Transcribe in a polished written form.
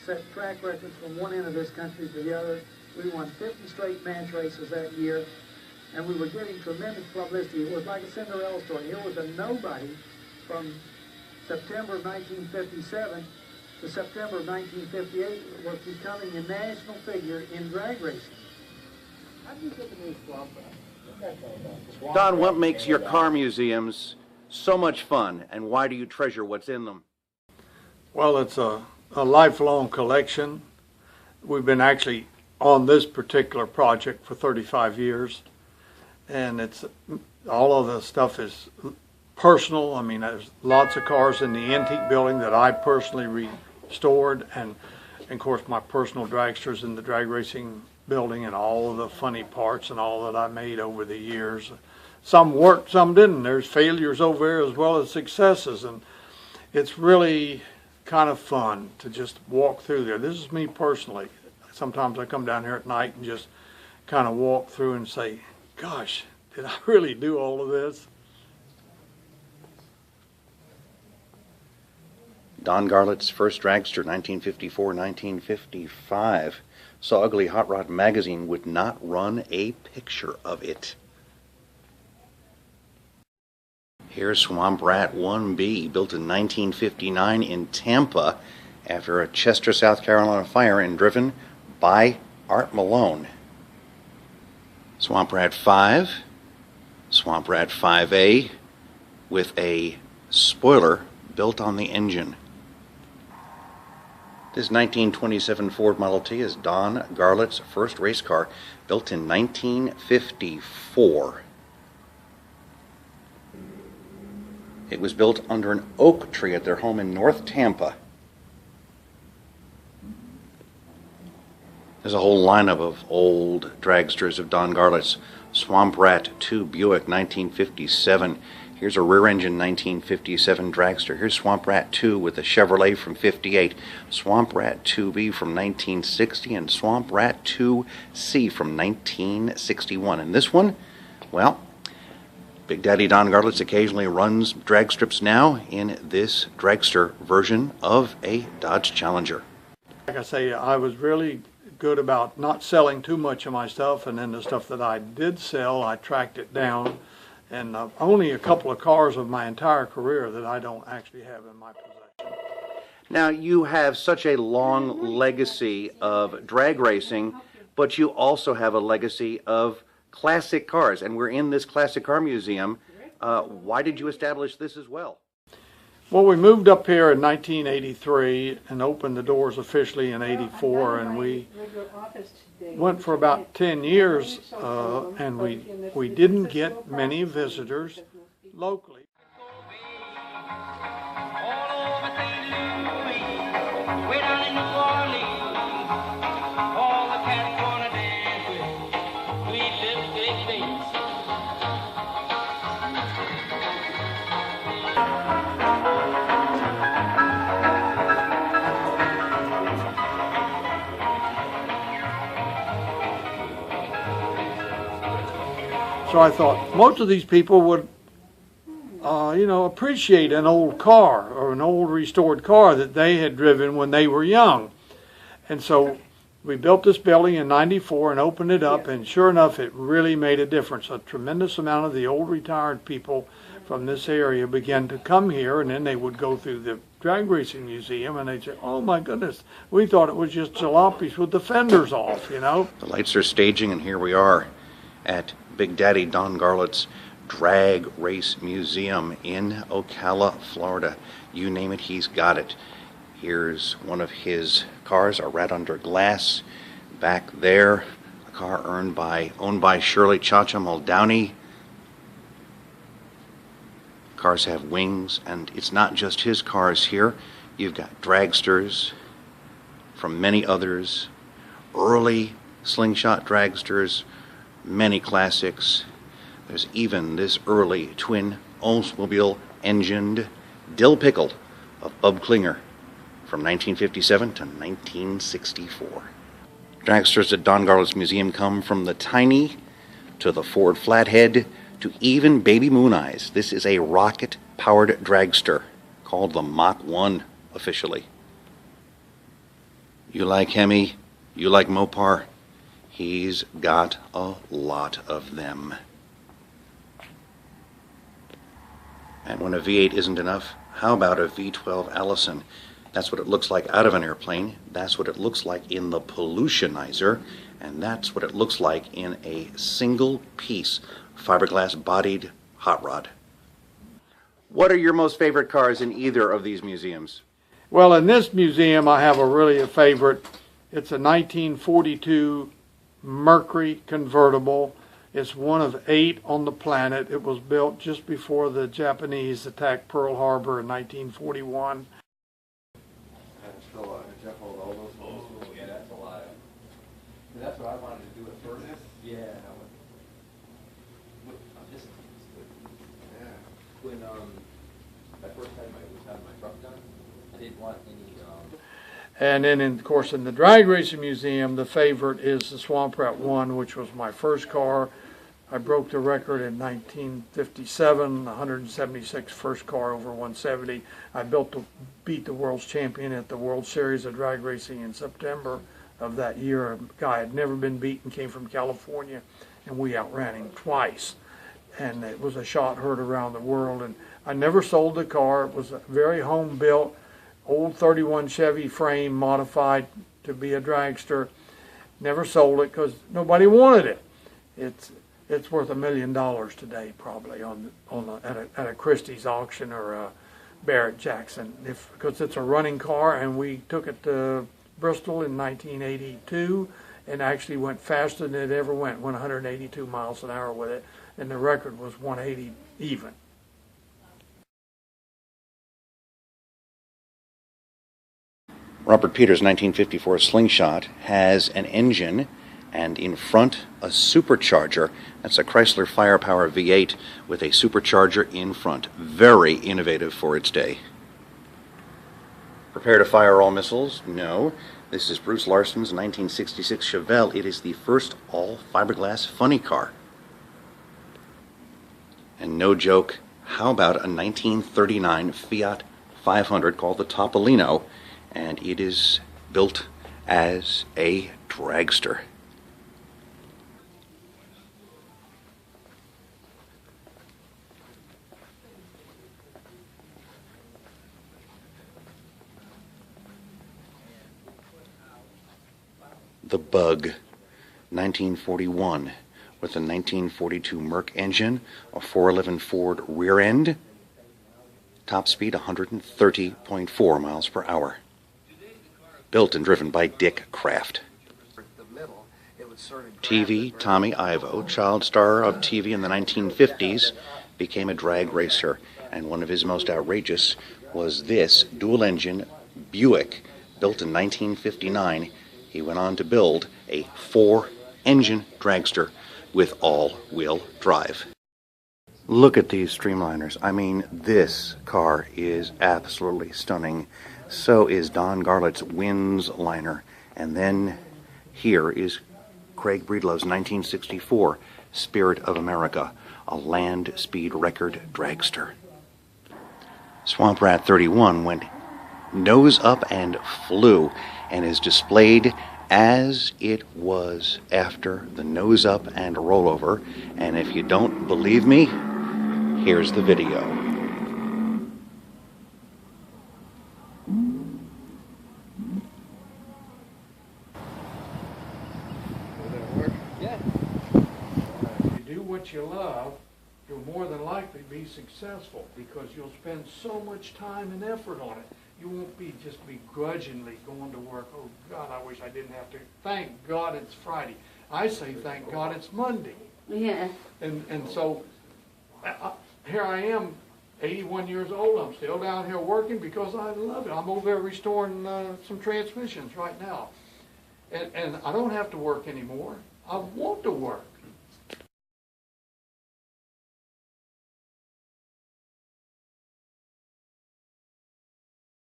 set track records from one end of this country to the other. We won 50 straight match races that year, and we were getting tremendous publicity. It was like a Cinderella story. Here was a nobody from September of 1957 to September of 1958 was becoming a national figure in drag racing. How did you get the name Swamp Rat? Don, what makes your car museums so much fun, and why do you treasure what's in them? Well, it's a lifelong collection. We've been actually on this particular project for 35 years, and it's all of the stuff is personal. I mean, there's lots of cars in the antique building that I personally restored, and of course my personal dragsters in the drag racing building, and all of the funny parts and all that I made over the years. Some worked, some didn't. There's failures over there as well as successes, and it's really kind of fun to just walk through there. This is me personally. Sometimes I come down here at night and just kind of walk through and say, gosh, did I really do all of this? Don Garlits' first dragster, 1954-1955. So Ugly Hot Rod magazine would not run a picture of it. Here's Swamp Rat 1B, built in 1959 in Tampa after a Chester, South Carolina fire and driven by Art Malone. Swamp Rat 5, Swamp Rat 5A with a spoiler built on the engine. This 1927 Ford Model T is Don Garlits' first race car, built in 1954. It was built under an oak tree at their home in North Tampa. There's a whole lineup of old dragsters of Don Garlits. Swamp Rat 2 Buick, 1957. Here's a rear-engine 1957 dragster. Here's Swamp Rat 2 with a Chevrolet from 58. Swamp Rat 2B from 1960 and Swamp Rat 2C from 1961. And this one, well, Big Daddy Don Garlits occasionally runs drag strips now in this dragster version of a Dodge Challenger. Like I say, I was really good about not selling too much of my stuff, and then the stuff that I did sell, I tracked it down. And only a couple of cars of my entire career that I don't actually have in my possession. Now, you have such a long legacy of drag racing, but you also have a legacy of classic cars, and we're in this classic car museum. Why did you establish this as well? Well, we moved up here in 1983 and opened the doors officially in 84, and we went for about 10 years, and we didn't get many visitors locally. So I thought most of these people would, appreciate an old car or an old restored car that they had driven when they were young. And so we built this building in '94 and opened it up, and sure enough, it really made a difference. A tremendous amount of the old retired people from this area began to come here, and then they would go through the drag racing museum and they'd say, oh my goodness, we thought it was just jalopies with the fenders off, you know. The lights are staging, and here we are at Big Daddy Don Garlits' Drag Race Museum in Ocala, Florida. You name it, he's got it. Here's one of his cars, a Rat Under Glass. Back there, a car owned by Shirley Cha-Cha Muldowney. Cars have wings, and it's not just his cars here. You've got dragsters from many others, early slingshot dragsters, many classics. There's even this early twin Oldsmobile engined Dill Pickle of Bub Klinger from 1957 to 1964. Dragsters at Don Garlits Museum come from the tiny to the Ford Flathead to even Baby Moon Eyes. This is a rocket-powered dragster called the Mach 1 officially. You like Hemi? You like Mopar? He's got a lot of them. And when a V8 isn't enough, how about a V12 Allison? That's what it looks like out of an airplane. That's what it looks like in the Pollutionizer. And that's what it looks like in a single-piece fiberglass-bodied hot rod. What are your most favorite cars in either of these museums? Well, in this museum, I have a favorite. It's a 1942 Mercury convertible. It's one of 8 on the planet. It was built just before the Japanese attacked Pearl Harbor in 1941. Yeah, that's a lot. That's what I wanted to do at first. Yeah. When I first had my truck done, I didn't want any. And then, of course, in the Drag Racing Museum, the favorite is the Swamp Rat 1, which was my first car. I broke the record in 1957, 176 first car over 170. I beat the world's champion at the World Series of Drag Racing in September of that year. A guy had never been beaten, came from California, and we outran him twice. And it was a shot heard around the world. And I never sold the car. It was a very home-built, old 31 Chevy frame modified to be a dragster. Never sold it because nobody wanted it. It's worth $1 million today, probably at a Christie's auction or a Barrett Jackson, because it's a running car. And we took it to Bristol in 1982, and actually went faster than it ever went 182 miles an hour with it, and the record was 180 even. Robert Peters' 1954 Slingshot has an engine and in front a supercharger. That's a Chrysler Firepower V8 with a supercharger in front. Very innovative for its day. Prepare to fire all missiles? No. This is Bruce Larson's 1966 Chevelle. It is the first all-fiberglass funny car. And no joke, how about a 1939 Fiat 500 called the Topolino? And it is built as a dragster. The Bug, 1941, with a 1942 Merc engine, a 411 Ford rear end, top speed 130.4 miles per hour. Built and driven by Dick Kraft. TV Tommy Ivo, child star of TV in the 1950s, became a drag racer, and one of his most outrageous was this dual-engine Buick, built in 1959. He went on to build a 4-engine dragster with all-wheel drive. Look at these streamliners. I mean, this car is absolutely stunning. So is Don Garlits' Winds liner. And then here is Craig Breedlove's 1964 Spirit of America, a land speed record dragster. Swamp Rat 31 went nose up and flew, and is displayed as it was after the nose up and rollover. And if you don't believe me, here's the video. Yeah. If you do what you love, you'll more than likely be successful, because you'll spend so much time and effort on it. You won't just begrudgingly going to work. Oh God, I wish I didn't have to. Thank God it's Friday. I say thank God it's Monday. Yeah. And so here I am, 81 years old. I'm still down here working because I love it. I'm over there restoring some transmissions right now. And I don't have to work anymore. I want to work.